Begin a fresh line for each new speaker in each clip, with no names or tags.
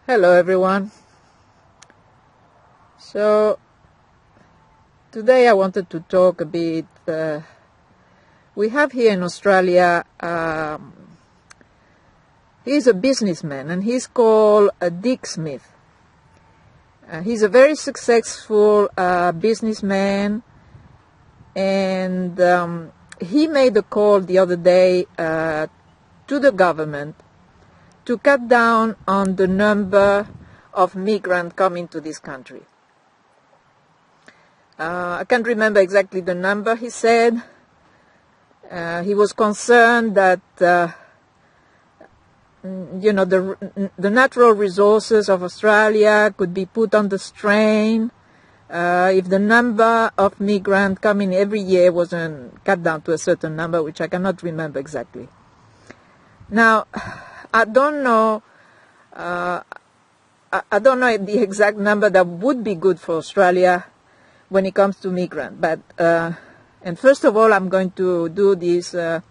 Hello everyone. So today I wanted to talk a bit. We have here in Australia, he's a businessman and he's called Dick Smith. He's a very successful businessman, and he made a call the other day to the government to cut down on the number of migrants coming to this country. I can't remember exactly the number he said. He was concerned that the natural resources of Australia could be put under strain if the number of migrants coming every year wasn't cut down to a certain number, which I cannot remember exactly. Now, I don't know the exact number that would be good for Australia when it comes to migrants. But and first of all, I'm going to do this. I'm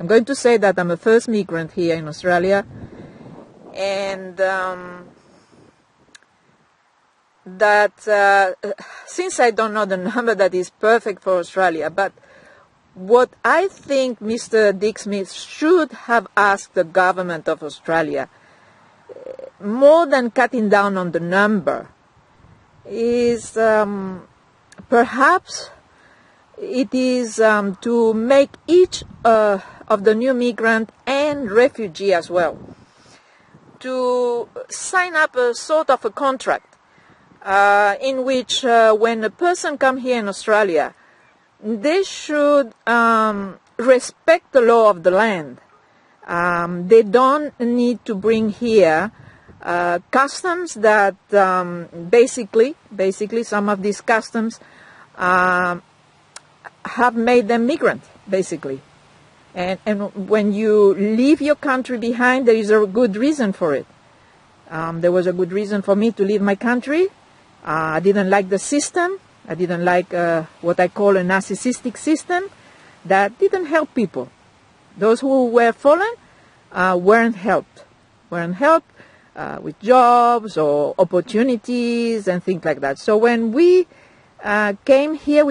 going to say that I'm a first migrant here in Australia, and that since I don't know the number that is perfect for Australia, but what I think Mr. Dick Smith should have asked the government of Australia, more than cutting down on the number, is perhaps it is to make each of the new migrant and refugee as well to sign up a sort of a contract in which when a person comes here in Australia, they should respect the law of the land. They don't need to bring here customs that basically some of these customs have made them migrant, basically. And when you leave your country behind, there is a good reason for it. There was a good reason for me to leave my country. I didn't like the system. I didn't like what I call a narcissistic system that didn't help people. Those who were fallen weren't helped with jobs or opportunities and things like that. So when we came here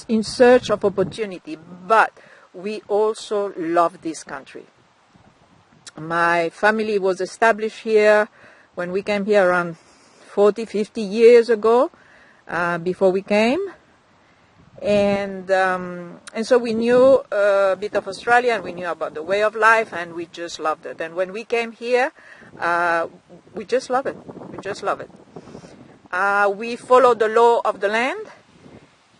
in search of opportunity, but we also love this country. My family was established here when we came here around 40, 50 years ago, before we came. And so we knew a bit of Australia, and we knew about the way of life, and we just loved it. And when we came here, we just love it. We just love it. We follow the law of the land,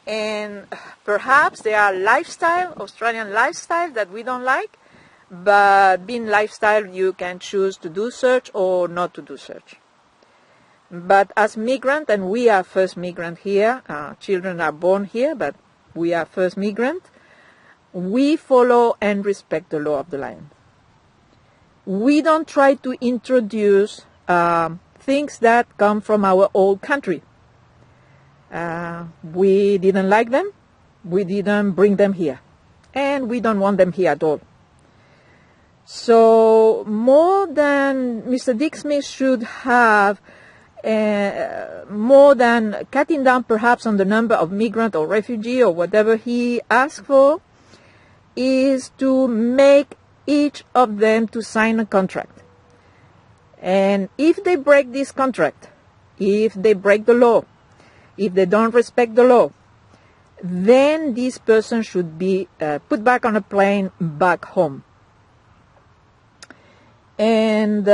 and perhaps there are Australian lifestyle that we don't like, but being lifestyle, you can choose to do search or not to do search. But as migrant, and we are first migrant here, children are born here, but we are first migrant, we follow and respect the law of the land. We don't try to introduce things that come from our old country. We didn't like them, we didn't bring them here, and we don't want them here at all. So more than Mr. Dick Smith should have, more than cutting down perhaps on the number of migrant or refugee or whatever he asked for, is to make each of them to sign a contract. And if they break this contract, if they break the law, if they don't respect the law, then this person should be put back on a plane back home. And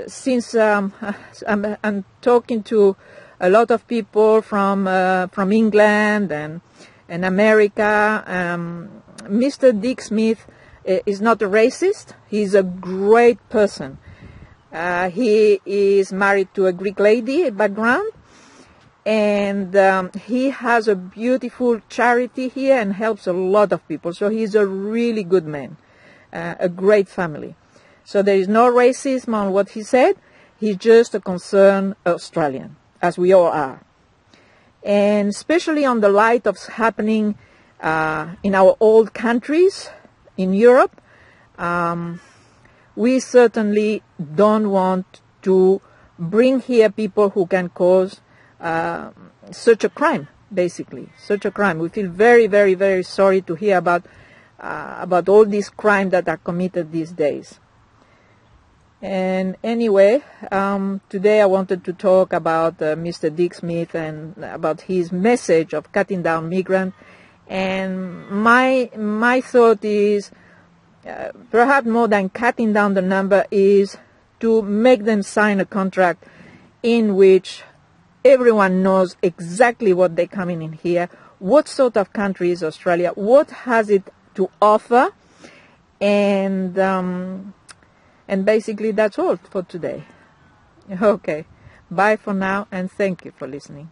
since I'm talking to a lot of people from England and America, Mr. Dick Smith is not a racist. He's a great person. He is married to a Greek lady background, and he has a beautiful charity here and helps a lot of people. So he's a really good man, a great family. So there is no racism on what he said. He's just a concerned Australian, as we all are. And especially on the light of happening in our old countries in Europe, We certainly don't want to bring here people who can cause such a crime, basically, such a crime. We feel very, very, very sorry to hear about all these crimes that are committed these days. And anyway, today I wanted to talk about Mr. Dick Smith and about his message of cutting down migrants. And my thought is, perhaps more than cutting down the number, is to make them sign a contract in which everyone knows exactly what they're coming in here, what sort of country is Australia, what has it to offer, and basically that's all for today. Okay, bye for now, and thank you for listening.